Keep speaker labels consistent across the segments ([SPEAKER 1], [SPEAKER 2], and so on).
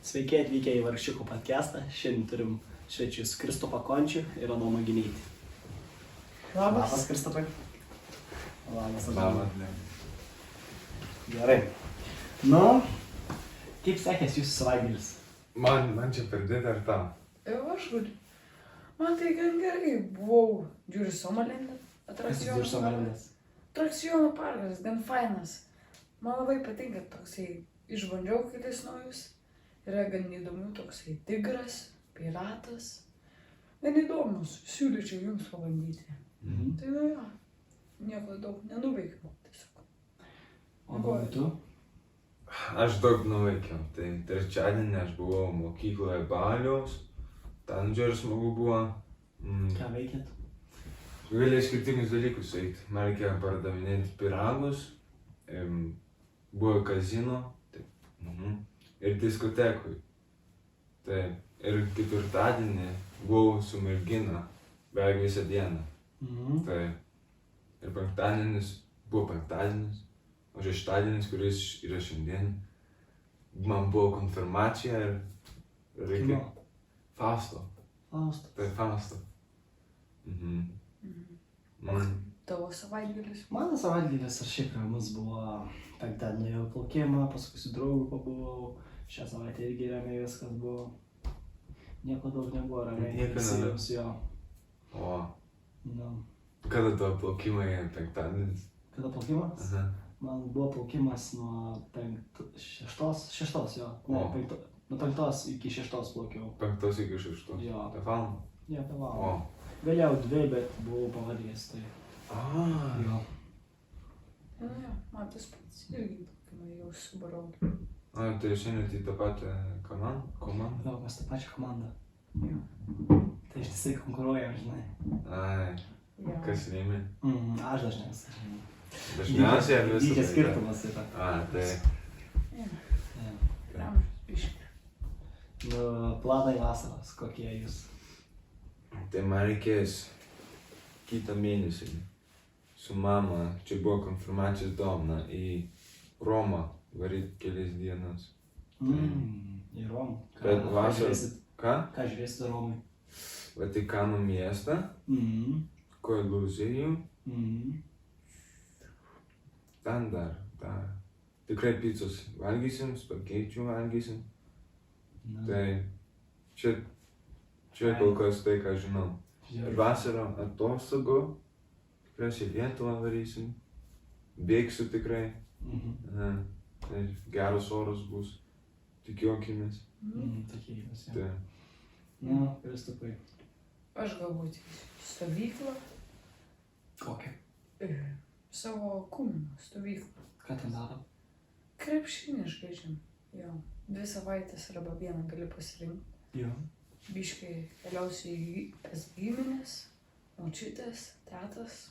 [SPEAKER 1] Sveiki atvykę į Vargšiukų podcastą. Šiandien turim svečius Kristupą Končių ir Adomą Gineitį. Labas, Kristupai. Labas,
[SPEAKER 2] Labas.
[SPEAKER 1] Gerai. Nu, kaip sekės jūsų savaitgalis?
[SPEAKER 2] Man čia per didelį ar tau?
[SPEAKER 3] Jau aš galiu. Man tai gan gerai. Buvau žiūriu Somalende.
[SPEAKER 1] Kas jūs ir Somalendės?
[SPEAKER 3] Atrakcionų parkas, gan fainas. Man labai patinka toksai, išbandžiau kitais naujus. Yra gan įdomių toksai tigras, piratas. Gan įdomus, siūlyčiau jums pabandyti. Tai nu jo, nieko daug nenuveikiau tiesiog.
[SPEAKER 1] O gal tu?
[SPEAKER 2] Aš daug nuveikiau. Tai trečiadienį aš buvau mokykloje Baliaus. Ten žiūrėjau smagu buvo.
[SPEAKER 1] Ką veikėt?
[SPEAKER 2] Galėjai skirtingus dalykus eiti. Man reikėjo pardavinėti piragus. Buvo kazino. Ir diskotekui. Tai ir ketvirtadienį buvau su mergina beveik visą dieną. Tai ir penktadienis buvo penktadienis, o šeštadienis, kuris yra šiandien, man buvo konfirmacija ir reikia... Fausto.
[SPEAKER 1] Fausto.
[SPEAKER 2] Tai Fausto.
[SPEAKER 3] Tavo savaitgalis?
[SPEAKER 1] Mano savaitgalis ar šiaip ramus buvo. Penktadienį nuėjau į plaukimą, paskui su draugu pabuvau. Šią savaitę irgi ramiai viskas buvo. Nieko daug nebuvo, ramiai.
[SPEAKER 2] Nieko nedaug.
[SPEAKER 1] Jo.
[SPEAKER 2] O.
[SPEAKER 1] Nu.
[SPEAKER 2] Kada tavo plaukimai penktadienis?
[SPEAKER 1] Kada plaukimas? Man buvo plaukimas nuo šeštos, jo. Ne, nuo 5 iki 6 plaukiau.
[SPEAKER 2] 5 iki 6?
[SPEAKER 1] Jo.
[SPEAKER 2] Apie valandą?
[SPEAKER 1] Jo, apie valandą.
[SPEAKER 2] O.
[SPEAKER 1] Galėjau 2, bet buvau pavadėjęs, tai... Jo.
[SPEAKER 3] Nu jo, man tas pats irgi plaukimai jau subarau.
[SPEAKER 2] Tai šiandien tai tą patį komandą?
[SPEAKER 1] Jo, mes tą pačią komandą. Tai ištisai konkuruojam, žinai.
[SPEAKER 2] Ai, kas laimi?
[SPEAKER 1] Aš dažniausiai.
[SPEAKER 2] Dažniausiai ar visą
[SPEAKER 1] Dydžio skirtumas yra.
[SPEAKER 2] Tai...
[SPEAKER 3] Ramžas, biškį.
[SPEAKER 1] Nu, planai vasaros, kokie jūs?
[SPEAKER 2] Tai man reikės kitą mėnesį su mama, čia buvo konfirmacijos dovana, į Romą varyt kelias dienas.
[SPEAKER 1] Į Romą.
[SPEAKER 2] Bet vasarą... Ką?
[SPEAKER 1] Ką žiūrėsite Romai?
[SPEAKER 2] Vatikano miestą, Koluzijų, ten dar. Tikrai picos valgysim, spagečių valgysim. Tai čia kol kas tai, ką žinau. Ir vasarą atostogų, tikriausiai Lietuvą varysim, bėgsiu tikrai. Geras oras bus, tikiuokimės.
[SPEAKER 1] Tikėkimės, jo.
[SPEAKER 2] Tai.
[SPEAKER 1] Nu, Kristupai.
[SPEAKER 3] Aš galbūt į stovyklą.
[SPEAKER 1] Kokią?
[SPEAKER 3] Savo kūno stovyklą.
[SPEAKER 1] Ką ten daro?
[SPEAKER 3] Krepšinį žaidžiam. Jo. 2 savaitės arba 1 gali pasirinkti.
[SPEAKER 1] Jo.
[SPEAKER 3] Biškai keliausiu į giminės, močiutės, tetas.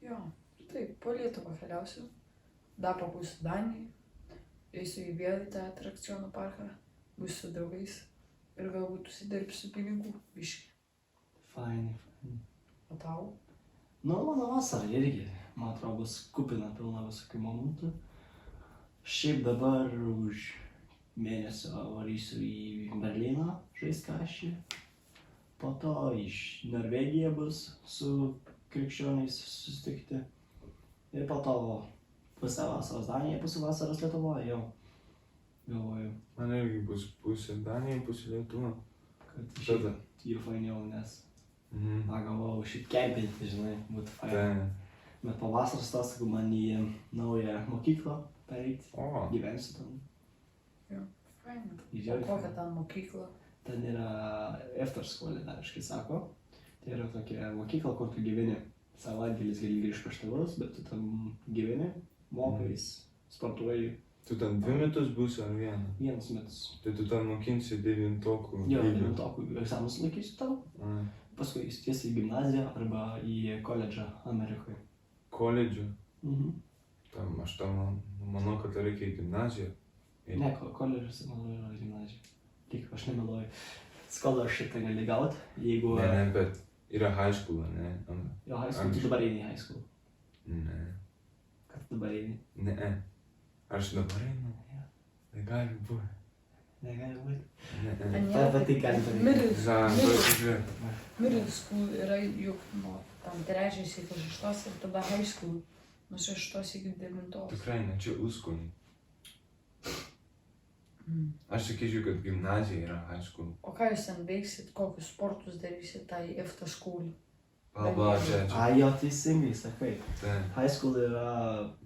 [SPEAKER 3] Jo, taip, po Lietuvą keliausiu. Dar pabūsiu Danijai. Eisiu į vėl į tą atrakcionų parką. Būsiu su draugais. Ir galbūt užsidirbsiu pinigų biškai.
[SPEAKER 1] Fainai.
[SPEAKER 3] O tau?
[SPEAKER 1] Nu, mano vasara irgi, man atrodo, bus kupina pilna visokių momentų. Šiaip dabar už mėnesio varysiu į Berlyną žaist kašį. Po to iš Norvegija bus su krikščioniais susitikti. Ir po to pusę vasaros Danija, pusę vasaros Lietuvoje jau. Galvoju.
[SPEAKER 2] Man irgi bus pusė Danija, pusė Lietuva.
[SPEAKER 1] Kad šiaip ir fainiau, nes galvojau šiaip kempinti, žinai, būtų fainai. Bet po vasaros atostogų man į naują mokyklą pereiti. Gyvensiu ten.
[SPEAKER 3] Jo, fainai.
[SPEAKER 1] O
[SPEAKER 3] kokia ten mokykla?
[SPEAKER 1] Ten yra Efterskole, dariškai sako. Tai yra tokia mokykla, kur tu gyveni. Savaitgalis gali grįžti pas tėvus, bet tu ten gyveni, mokais, sportuoji.
[SPEAKER 2] Tu ten 2 metus būsi ar 1?
[SPEAKER 1] 1 metus.
[SPEAKER 2] Tai tu ten mokinsi 9-okų.
[SPEAKER 1] Jo, 9-okų egzaminus laikysiu tau. Paskui įstiesi į gimnaziją arba į koledžą Amerikoje.
[SPEAKER 2] Koledžą? Aš tam manau, kad reikia į gimnaziją.
[SPEAKER 1] Ne, koledžas, manau, yra gimnazija. Tik aš nemeluoju. Scholarship tai gali gauti, jeigu...
[SPEAKER 2] Ne, bet yra high school, ne?
[SPEAKER 1] Jo, high school, tu dabar eini high school.
[SPEAKER 2] Ne.
[SPEAKER 1] Kad dabar eini?
[SPEAKER 2] Ne. Aš dabar einu?
[SPEAKER 1] Jo.
[SPEAKER 2] Tai gali būti.
[SPEAKER 1] Negali būti.
[SPEAKER 2] Ne.
[SPEAKER 1] Tai gali daryti.
[SPEAKER 3] Middle school yra juk nuo tam 3 iki 6 ir tada high school nuo 6 iki 9.
[SPEAKER 2] Tikrai ne, čia užskonį.
[SPEAKER 3] Mm.
[SPEAKER 2] Aš sakyčiau, kad gimnazija yra high school.
[SPEAKER 3] O ką jūs ten veiksit, kokius sportus darysit tai IFTA school?
[SPEAKER 2] Alba, čia.
[SPEAKER 1] Jo, teisingai, sakai.
[SPEAKER 2] Taip,
[SPEAKER 1] High school yra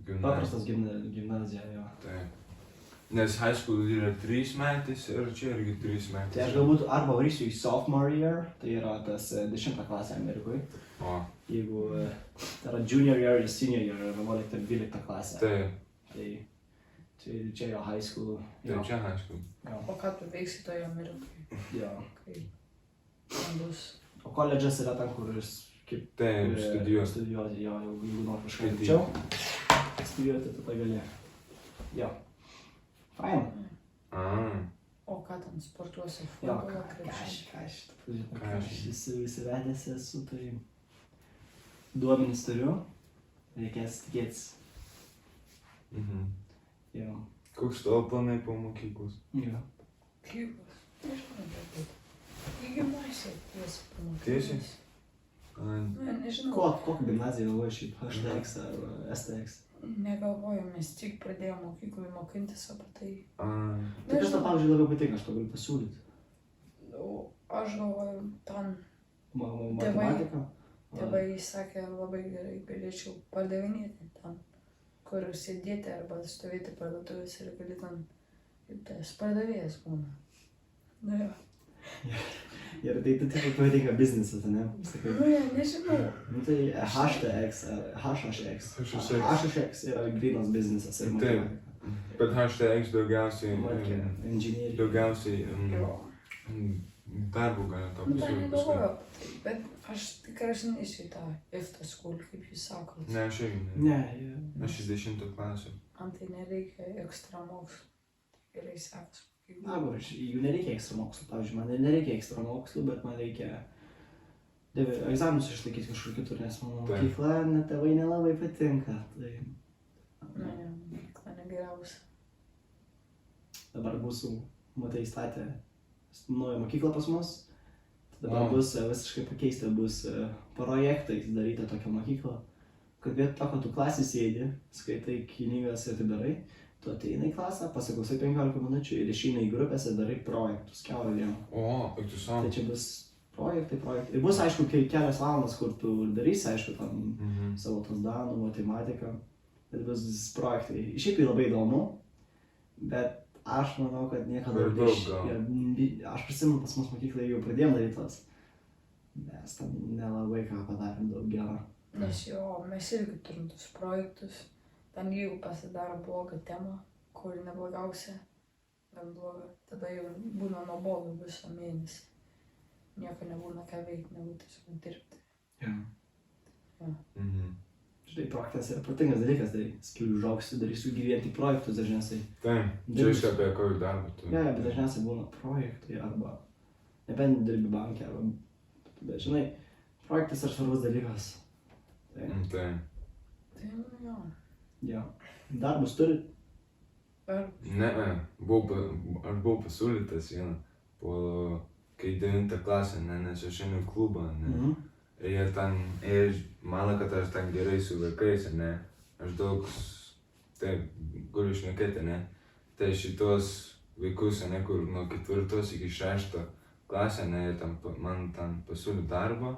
[SPEAKER 2] gimnazija.
[SPEAKER 1] paprastas gimnazija, jo.
[SPEAKER 2] Taip. Nes high school yra 3 metais ir čia irgi 3 metais.
[SPEAKER 1] Tai aš galbūt arba varysiu į sophomore year, tai yra tas 10 klasė Amerikoje.
[SPEAKER 2] O,
[SPEAKER 1] Jeigu tai yra junior year ir senior year, 11-12 klasė.
[SPEAKER 2] taip,
[SPEAKER 1] Tai čia yra high school.
[SPEAKER 2] taip, čia high school.
[SPEAKER 1] Jo.
[SPEAKER 3] O ką tu veiksi toje Amerikoje?
[SPEAKER 1] Jo.
[SPEAKER 3] Kai ten bus?
[SPEAKER 1] O koledžas yra ten, kur jis kaip
[SPEAKER 2] Taip, studijuos.
[SPEAKER 1] studijuoti, jo, jeigu nori kažką
[SPEAKER 2] Skaityti.
[SPEAKER 1] rimčiau studijuoti, tada gali. Jo. Fain.
[SPEAKER 3] O ką ten sportuosi?
[SPEAKER 1] Jo,
[SPEAKER 3] Futbolą,
[SPEAKER 1] ką
[SPEAKER 3] krepšinį?
[SPEAKER 1] aš įsivedęs esu, tai duomenis turiu, reikės tikėtis.
[SPEAKER 2] Mhm.
[SPEAKER 1] Jo.
[SPEAKER 2] Koks tavo planai po mokyklos?
[SPEAKER 1] Jo.
[SPEAKER 3] Klyvas. Nežinau, galbūt. Į gimnaziją tiesiai pamokyklos.
[SPEAKER 2] Tiesiai? Ai,
[SPEAKER 3] Ne, nežinau.
[SPEAKER 1] Kokią gimnaziją galvoji šiaip? HTX ar STX?
[SPEAKER 3] Negalvoju, mes tik pradėjome mokykloje mokintis apie tai.
[SPEAKER 2] ai.
[SPEAKER 1] Tai kas tau, pavyzdžiui, labiau patinka, aš tau galiu pasiūlyti.
[SPEAKER 3] O aš galvoju, ten
[SPEAKER 1] Matematika?
[SPEAKER 3] tėvai sakė, labai gerai galėčiau pardavinėti ten, kur sėdėti arba stovėti parduotuvės ir gali ten kaip tas pardavėjas būna. Nu jo.
[SPEAKER 1] Ir tai taip patinka biznisas, ne? Sakai.
[SPEAKER 3] Nu jo, nežinau.
[SPEAKER 1] Nu tai HTX ar HHX.
[SPEAKER 2] HHX.
[SPEAKER 1] HHX yra grynas biznisas ir
[SPEAKER 2] Taip.
[SPEAKER 1] matematika.
[SPEAKER 2] Bet HTX daugiausiai,
[SPEAKER 1] Inžinieriai.
[SPEAKER 2] daugiausiai
[SPEAKER 3] Jo.
[SPEAKER 2] darbų gali tau
[SPEAKER 3] Nu, dar
[SPEAKER 2] pasiūlyti
[SPEAKER 3] negalvoju
[SPEAKER 2] paskui.
[SPEAKER 3] apie tai, bet aš tikrai neisiu į tą IFTA school, kaip jūs sakot.
[SPEAKER 2] Ne, aš irgi ne.
[SPEAKER 1] Ne,
[SPEAKER 2] Aš iš 10 klasės.
[SPEAKER 3] Antai nereikia ekstra mokslų. Gerai sekas.
[SPEAKER 1] jeigu nereikia ekstra mokslų, pavyzdžiui, man nereikia ekstra mokslų, bet man reikia egzaminus išlaikyti kažkur kitur, nes mano
[SPEAKER 2] Taip.
[SPEAKER 1] mokykla, net tėvai nelabai patinka. Tai
[SPEAKER 3] Ne, mokykla negeriausia.
[SPEAKER 1] dabar mūsų, matai, statė naują mokyklą pas mus. Tai dabar
[SPEAKER 2] O.
[SPEAKER 1] bus visiškai pakeista, bus projektais daryta tokia mokykla, kad vietoj to, kad tu klasėje sėdi, skaitai knygas ir tai darai, tu ateini į klasę, pasiklausai 15 minučių ir išeini į grupės ir darai projektus kiaurą dieną.
[SPEAKER 2] O, eik tu
[SPEAKER 1] Tai
[SPEAKER 2] savo.
[SPEAKER 1] čia bus projektai. Ir bus, aišku, kelias valandas, kur tu darysi, aišku, tam
[SPEAKER 2] Mhm.
[SPEAKER 1] savo tos danų, matematiką. Bet bus projektai. Šiaip tai labai įdomu, bet aš manau, kad niekada...
[SPEAKER 2] Per daug gal.
[SPEAKER 1] Aš prisimenu, pas mus mokyklai jau pradėjom daryti tas. Mes tam nelabai ką padarėm daug gero.
[SPEAKER 3] Nes jo, mes irgi turim tus projektus. Ten jeigu pasidaro blogą temą, kur neblogiausia, gan bloga, tada jau būna nuobodu visą mėnesį. Nieko nebūna ką veikti, negu tiesiog dirbti.
[SPEAKER 2] Mhm.
[SPEAKER 1] Žinai, projektas yra protingas dalykas, tai kai užaugsiu, darysiu gyventi tik projektus dažniausiai.
[SPEAKER 2] Taip, čia iš apie kokį darbą tu.
[SPEAKER 1] Ne, bet dažniausiai būna projektai arba nebent dirbi bankė, arba... Bet žinai, projektas yra svarbus dalykas. Tai,
[SPEAKER 2] Taip.
[SPEAKER 3] Tai nu jo.
[SPEAKER 1] jo. Darbus turi.
[SPEAKER 3] Ar
[SPEAKER 2] Ne, aš buvau pasiūlytas vieną, po kai 9 klasę, ne, nes aš einu į klubą, ne.
[SPEAKER 1] Mhm.
[SPEAKER 2] Ir jie ten, mano, kad aš ten gerai su vaikais, ne. Aš daug, taip, galiu šnekėti, ne. Tai šitos vaikus, ne, kur nuo 4 iki 6 klasę, ne, jie ten, man ten pasiūlė darbą,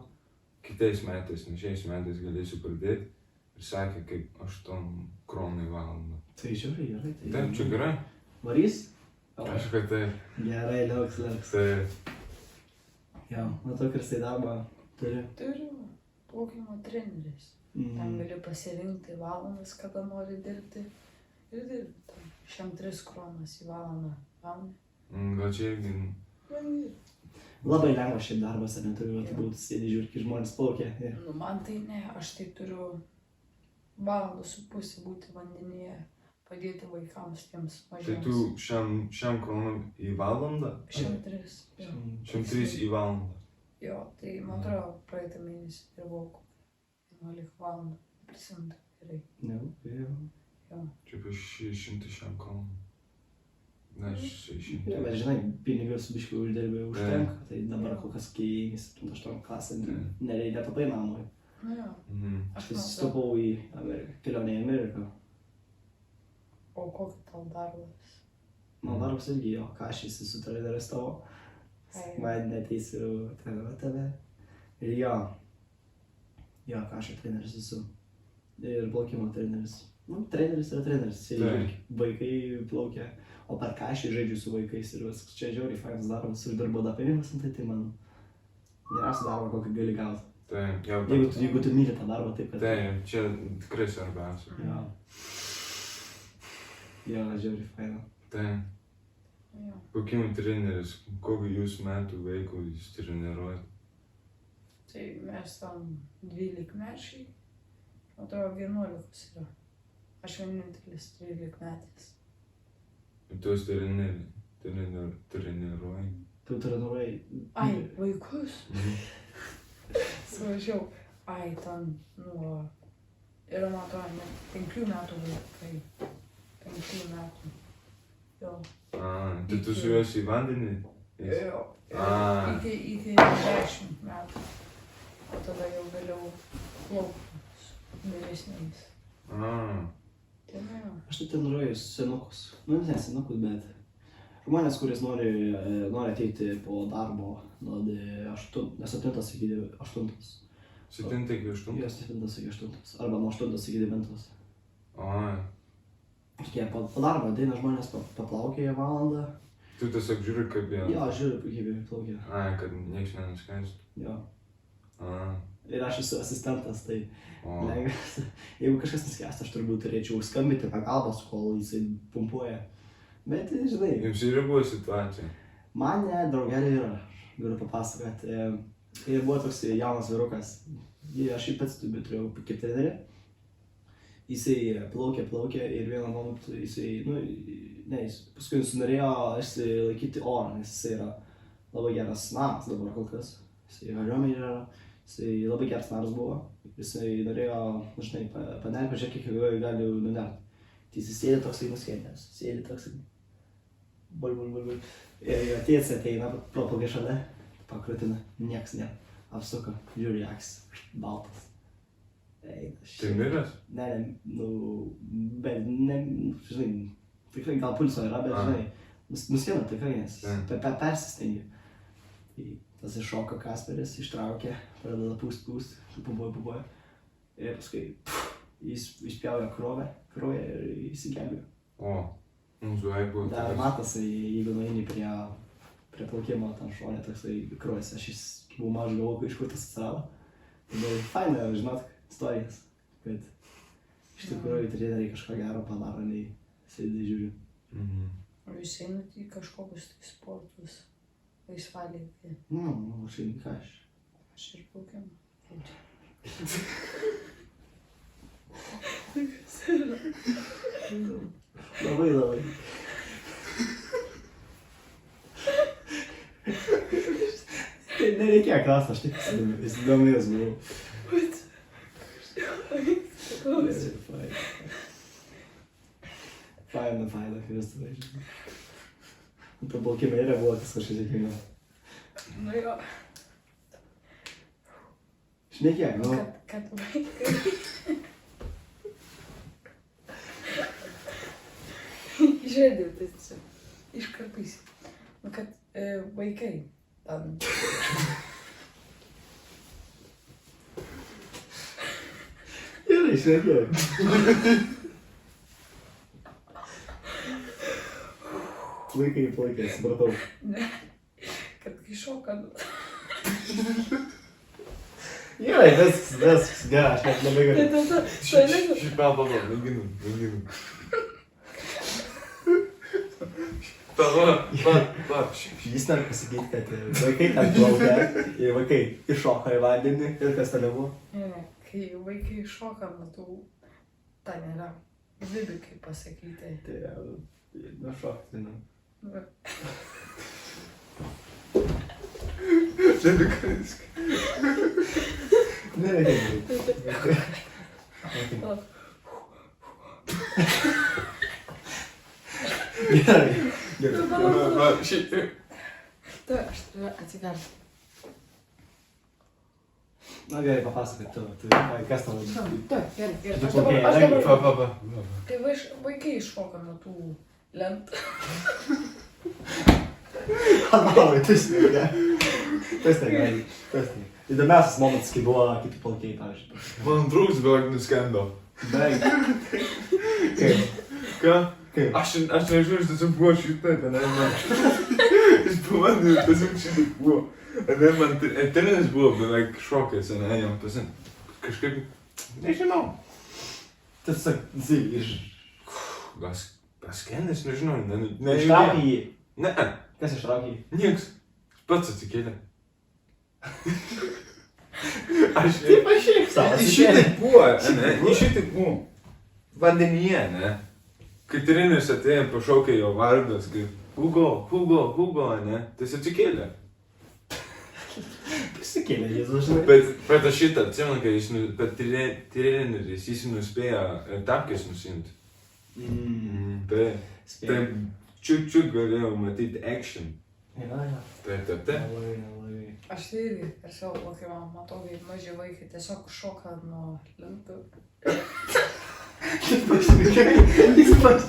[SPEAKER 2] kitais metais, ne šiais metais galėsiu pradėti. Ir sakė, kaip 8 kronų į valandą.
[SPEAKER 1] Tai žiūri, gerai. Tai
[SPEAKER 2] Taip, čia gerai.
[SPEAKER 1] Varys?
[SPEAKER 2] Aišku, kad taip.
[SPEAKER 1] Gerai, liauks.
[SPEAKER 2] Tai
[SPEAKER 1] Jo, matau, kad tai darbą turi.
[SPEAKER 3] turiu plaukimo treneris. Ten gali pasirinkti valandas, kada nori dirbti. Ir dirbti. Ten 103 kronas į valandą. Gauni.
[SPEAKER 2] gal čia irgi,
[SPEAKER 3] Man ir.
[SPEAKER 1] Labai lengvas šiaip darbas, ar neturiu, turbūt sėdi žiūri, kai žmonės plaukia. Ir...
[SPEAKER 3] Nu, man tai ne, aš tai turiu 1,5 valandą būti vandenyje, padėti vaikams tiems
[SPEAKER 2] tai
[SPEAKER 3] mažiems.
[SPEAKER 2] tu šiam kronų į valandą?
[SPEAKER 3] 103. Jo.
[SPEAKER 2] 103 į valandą.
[SPEAKER 3] Jo, tai man atrodo, praeitą mėnesį dirbau 11 valandų. Prisimenu gerai.
[SPEAKER 1] Ne, jo.
[SPEAKER 2] Čia apie 600 šiam kronų. Na, aš išimti.
[SPEAKER 1] Bet žinai, pinigus biškiai uždirbė užtenka, tai dabar kol kas kai 7-8 klasė nereikia tapai namui.
[SPEAKER 3] Nu jo.
[SPEAKER 1] Aš tai stopau į Ameriką, kelionę į Ameriką.
[SPEAKER 3] O kokį tau darbas?
[SPEAKER 1] Mano darbas irgi jo, ką aš esu su treneris tavo. Man ateisiu treniruoti tave. Ir jo, ką aš treneris esu. Ir plaukimo treneris. Nu, treneris yra treneris, vaikai plaukia. O per ką aš žaidžiu su vaikais ir viskas. Čia žiauriai fainas darbas, uždirbu da pinigus, tai man geriausia darbo, kokį gali gauti.
[SPEAKER 2] Taip, jau.
[SPEAKER 1] Jeigu tu myli tą darbą, taip kad...
[SPEAKER 2] Taip, čia tikrai svarbiausia.
[SPEAKER 1] Jo. Jo, žiauriai faina.
[SPEAKER 2] Taip. Plaukimo treneris, kokį jūs metų vaikų jūs treniruojat?
[SPEAKER 3] Tai mes tam 12 mečiai, o tavo 11 yra. Aš vienintelis 13 metys.
[SPEAKER 2] Tuos treniruoji?
[SPEAKER 1] Tu treniruoji...
[SPEAKER 3] Ai, vaikus? Svažiau. Ai, ten nuo... Yra, man atrodo, 5 metų vaikai. 5 metų. Jo.
[SPEAKER 2] Tai tu su juos į vandenį?
[SPEAKER 3] Jo. Iki 10 metų. O tada jau vėliau plaukti vyresniais. Tai ne jo.
[SPEAKER 1] Aš tai treniruoju senukus. Nu, ne senukus, bet žmonės, kuris nori ateiti po darbo nuo 7 iki 8.
[SPEAKER 2] 7 iki 8?
[SPEAKER 1] Jo, 7 iki 8. Arba nuo 8 iki 9.
[SPEAKER 2] Oi.
[SPEAKER 1] Jie po darbo ateina žmonės paplaukėja valandą.
[SPEAKER 2] Tu tiesiog žiūri, kaip jie...
[SPEAKER 1] Jo, žiūriu, kaip jie plaukia.
[SPEAKER 2] Ai, kad nieks nenuskęstų.
[SPEAKER 1] Jo.
[SPEAKER 2] A.
[SPEAKER 1] Ir aš esu asistentas, tai
[SPEAKER 2] O.
[SPEAKER 1] lengvas. Jeigu kažkas nuskęsta, aš turbūt turėčiau skambinti pagalbos, kol jisai pumpuoja. Bet, žinai,
[SPEAKER 2] Jums yra buvo situacija?
[SPEAKER 1] man ne, draugelė yra, galiu papasakoti. Ir buvo toks jaunas vyrukas, aš jį pats turėjau kaip trenerį. Jisai plaukė ir vieną momentą jisai, paskui jis norėjo išsilaikyti orą, nes jisai yra labai geras naras dabar kol kas. Jisai kariuomenėje yra, jisai labai geras naras buvo. Jisai norėjo, žinai, panerti, pažiūrėk, kiek gali nunerti. Tai jisai sėdi toksai nuskendęs, sėdi toksai, bul. Ir jo tėtis ateina, praplaukia šalia, pakrutina, nieks ne, apsuka, žiūri akis, baltas.
[SPEAKER 2] Tai miras?
[SPEAKER 1] Ne, bet, žinai, tikrai gal pulso yra, bet, žinai, nuskenda tikrai, nes persistengia. Tas iššoka Kasperis, ištraukia, pradeda pūst, pumpuoja. Ir paskui jis išpjauja kraują ir įsigelbėjo.
[SPEAKER 2] O, mums beveik buvo
[SPEAKER 1] Dar matosi, jeigu nueini prie plaukimo, ten šone toksai kraujas, aš buvau mažas galvoju, iš kur tas atsirado. Tai faina, žinot, istorijas, kad iš tikrųjų treneriai kažką gero padaro, nei sėdi žiūri.
[SPEAKER 3] O jūs einate į kažkokius tai sportus, laisvalaikį?
[SPEAKER 1] Aš einu ką aš.
[SPEAKER 3] Aš ir plaukimą.
[SPEAKER 1] Labai. Tai nereikėjo klausti, aš tik įsidomėjus buvau. Faina, Kristovai. Ta plaukime yra buvo tas kažkas įkino.
[SPEAKER 3] Nu jo.
[SPEAKER 1] Šnekėk, nu.
[SPEAKER 3] Kad vaikai. Žiūrėjau, tai iškarpysi. Nu, kad vaikai ten.
[SPEAKER 1] Gerai, šnekėk. Vaikai plaukė, supratau.
[SPEAKER 3] Ne, kad kai šoka.
[SPEAKER 1] Gerai, viskas, gerai, aš net labai
[SPEAKER 3] Tai
[SPEAKER 1] gerai.
[SPEAKER 3] tada,
[SPEAKER 2] Pala, mėginu. Pala,
[SPEAKER 1] Jis nori pasakyti, kad vaikai ten plaukia, ir vaikai iššoka į vandenį ir kas tada buvo?
[SPEAKER 3] Ne, kai vaikai šoka, matau, ten yra vidukai pasakyti.
[SPEAKER 1] Tai, šokti, nu.
[SPEAKER 2] Žedukas.
[SPEAKER 1] Nereikia. Gerai,
[SPEAKER 3] Tai aš turiu atsigerti.
[SPEAKER 1] Na gerai, papasakot tu, kas tavo?
[SPEAKER 3] Taip, gerai.
[SPEAKER 1] Tu
[SPEAKER 3] Aš
[SPEAKER 1] plaukiai,
[SPEAKER 3] dabar,
[SPEAKER 1] ne?
[SPEAKER 3] kai vaikai iššoka nuo tų lentų.
[SPEAKER 1] Alavai, tas ne. Tas ne. Įdomiausias momentas, kai buvo kiti plaukiai, pavyzdžiui.
[SPEAKER 2] Man draugas beveik nuskendo.
[SPEAKER 1] Beveik.
[SPEAKER 2] Ką?
[SPEAKER 1] Kaip?
[SPEAKER 2] Aš nežinau, aš tiesiog buvo šitai, ne, man. Jis pabandė, tiesiog šitai buvo. Ne, man treneris buvo beveik šokęs, ne, jam kažkaip, nežinau.
[SPEAKER 1] Tiesiog, iš...
[SPEAKER 2] Gal paskendęs, nežinau, ne.
[SPEAKER 1] Ištraukė jį.
[SPEAKER 2] Ne,
[SPEAKER 1] Kas ištraukė jį?
[SPEAKER 2] nieks. Pats atsikėlė. Aš
[SPEAKER 1] Taip, aš šiaip savo.
[SPEAKER 2] šitaip buvo, ne, šitaip buvo. Vandenyje, ne. Kai treneris atėjo, pašaukė jo vardas, kaip Hugo, ne, tai jis atsikėlė.
[SPEAKER 1] Prisikėlė jis, žinai.
[SPEAKER 2] Bet aš šitą atsimenu, kai treneris, jis nuspėjo tapkės nusimti. Tai čiut galėjau matyti action.
[SPEAKER 1] Ja.
[SPEAKER 2] Taip.
[SPEAKER 1] Labai.
[SPEAKER 3] Aš tai irgi per savo plaukimą matau, kai maži vaikai tiesiog šoka nuo lentų.
[SPEAKER 1] Jis pats.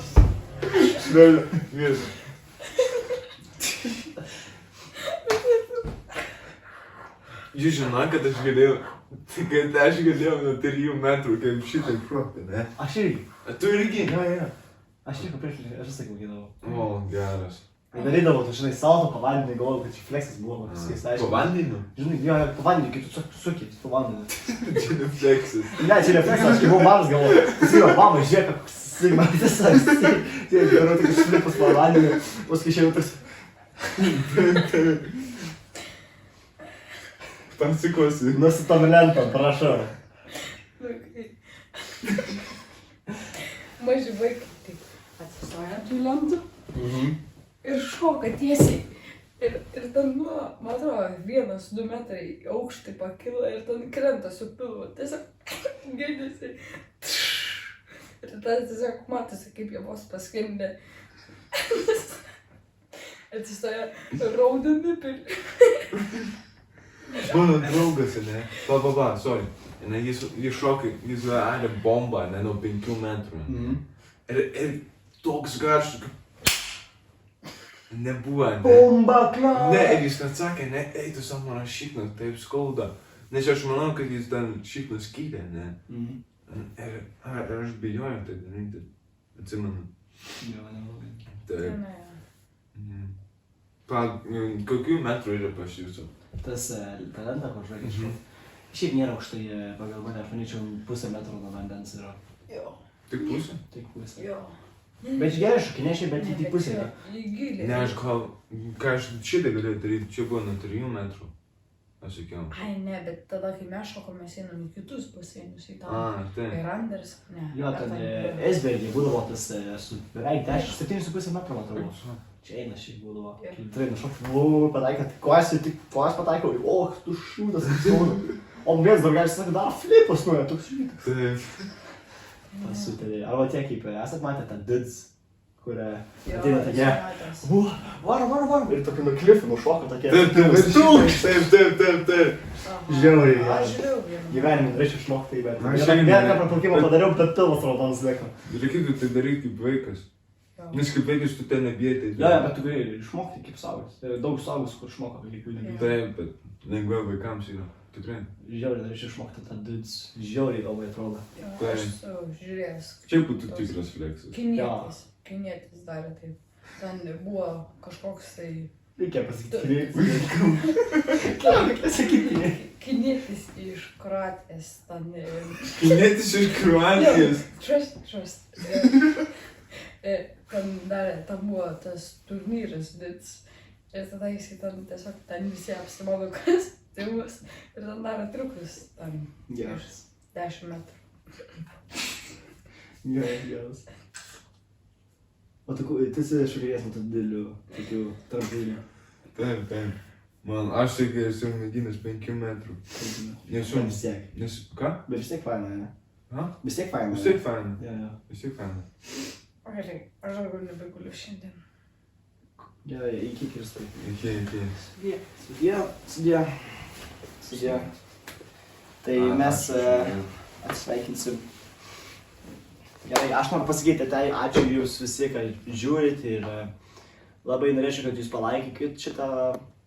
[SPEAKER 2] Vis. Jūs žinai, kad aš galėjau nuo 3 metrų kaip šitaip šokti, ne?
[SPEAKER 1] Aš irgi.
[SPEAKER 2] Tu irgi?
[SPEAKER 1] Ja. Aš irgi prieš, aš visą gaudydavau.
[SPEAKER 2] O, geras.
[SPEAKER 1] Darydavau, tu žinai, salto po vandeniu, galvojau, kad čia fleksas buvo, paskais, aišku.
[SPEAKER 2] Po vandeniu?
[SPEAKER 1] Žinai, jo, po vandeniu, kai tu suki, po vandeniu.
[SPEAKER 2] Čia ne fleksas.
[SPEAKER 1] Ne, čia ne fleksas, aš kai buvau mažas galvojau, jis jau, mama, žiūrėk, koks sigmas visas. Jie darau tokius flipus po vandeniu, paskui šiandien toks.
[SPEAKER 2] Pasikosi.
[SPEAKER 1] Nu, su tom lentom, prašau.
[SPEAKER 3] Maži vaikai taip atsistoja ant tų lentų ir šoka tiesiai. Ir ten, man atrodo, 1-2 metrai aukštį pakilo ir ten krenta su pilvu. Tiesiog girdisi. Ir tada tiesiog matosi, kaip jie vos paskendė. Atsistoja raudoni pilvi.
[SPEAKER 2] Mano draugas, ne? Sorry. Ne, jis šokai, jis darė bombą, ne, nuo 5 metrų. Ir toks garšas, nebuvo, ne?
[SPEAKER 1] Bomba, klar!
[SPEAKER 2] Ne, ir jis net sakė, ne, tu savo mano šiknas, taip skauda. Nes aš manau, kad jis ten šiknas kylė, ne? Ir aš bijojau tai daryti, atsimenu.
[SPEAKER 1] Jo, nelabai.
[SPEAKER 2] Taip. Kokių metrų yra pas jūsų?
[SPEAKER 1] Tas talentą, kur žvaigia iššokti. Šiaip nėra aukštai pagal mane, aš manyčiau, 0,5 metro nuo vandens yra.
[SPEAKER 3] Jo.
[SPEAKER 2] Tik pusė?
[SPEAKER 1] Tik pusė.
[SPEAKER 3] Jo.
[SPEAKER 1] Bet gerai šokinė šiaip, bet tik pusė.
[SPEAKER 3] Į gilį.
[SPEAKER 2] Ne, aš ką aš šitą galėjau daryti, čia buvo nuo 3 metrų. Aš sakiau.
[SPEAKER 3] Ai ne, bet tada, kai mes šokom, mes einam į kitus baseinus, į tą.
[SPEAKER 2] Taip.
[SPEAKER 3] Ir Anders, ne.
[SPEAKER 1] Jo, ten Esbergė būdavo tas su beveik 7,5 metro, man atrodo. Čia eina šiaip būdavo. Tikrai nušokti, pataikė, tik kojas pataikau, tu šūdas, apsiūna. O vienas draugelis sakė, dar flipas nuėjo, toks švytas.
[SPEAKER 2] Taip.
[SPEAKER 1] Pasutelė. Arba tie kaip, esat matę tą Dids, kur ateina
[SPEAKER 3] Jo,
[SPEAKER 1] tokie,
[SPEAKER 3] matęs.
[SPEAKER 1] varom. Ir tokį nuo klifų nušoka tokie.
[SPEAKER 2] Taip.
[SPEAKER 1] Žiauriai.
[SPEAKER 3] Aš žiūrėjau vieną.
[SPEAKER 1] Gyvenime norėčiau išmokti tai, bet
[SPEAKER 2] Aš irgi
[SPEAKER 1] vieną praplaukimą padariau, bet pilvas raudonas liko.
[SPEAKER 2] Reikėtų tai daryti kaip vaikas.
[SPEAKER 3] Jo.
[SPEAKER 2] Nes kaip vaikas tu ten nebijai, tai
[SPEAKER 1] Jo, bet tu gali išmokti kaip saugas. Daug saugus, kur išmoko dalykų.
[SPEAKER 2] Taip, bet lengviau vaikams yra. Tikrai.
[SPEAKER 1] Žiauriai norėčiau išmokti tą Dids. Žiauriai labai atrodo.
[SPEAKER 3] Jo, aš esu žiūrėjęs.
[SPEAKER 2] Čia būtų tikras fleksas.
[SPEAKER 3] Kinietis darė taip. Ten buvo kažkoks tai...
[SPEAKER 1] Reikia pasakyti.
[SPEAKER 3] Kinietis iš Kroatijos.
[SPEAKER 2] Kinietis iš Kroatijos.
[SPEAKER 3] Trust. Ten darė, ten buvo tas turnyras Dids. Ir tada jisai ten visi apsimano kostiumus. Ir ten darė triukus. Ten
[SPEAKER 1] Geras.
[SPEAKER 3] 10 metrų.
[SPEAKER 1] Geras. O tu esi šokėjas nuo didelių, tokių tramplynių.
[SPEAKER 2] Taip. Man, aš tik esu mėginęs 5 metrų. Nesu.
[SPEAKER 1] Vis tiek.
[SPEAKER 2] Ką?
[SPEAKER 1] Bet vis tiek faina, ne?
[SPEAKER 2] Ha?
[SPEAKER 1] Vis tiek faina.
[SPEAKER 2] Vis tiek faina.
[SPEAKER 1] Jo.
[SPEAKER 2] Vis tiek faina.
[SPEAKER 3] Gerai, aš daugiau nebeguliu šiandien.
[SPEAKER 1] Gerai, iki Kirstai.
[SPEAKER 2] Iki.
[SPEAKER 1] Sudie. Tai mes atsveikinsim. Gerai, aš noriu pasakyti, tai ačiū jūs visi, kad žiūrit ir labai norėčiau, kad jūs palaikykit šitą.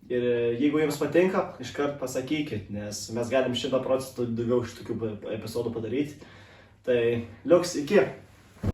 [SPEAKER 1] Ir jeigu jums patinka, iškart pasakykit, nes mes galim 100% daugiau šitokių epizodų padaryti. Tai liuks, iki.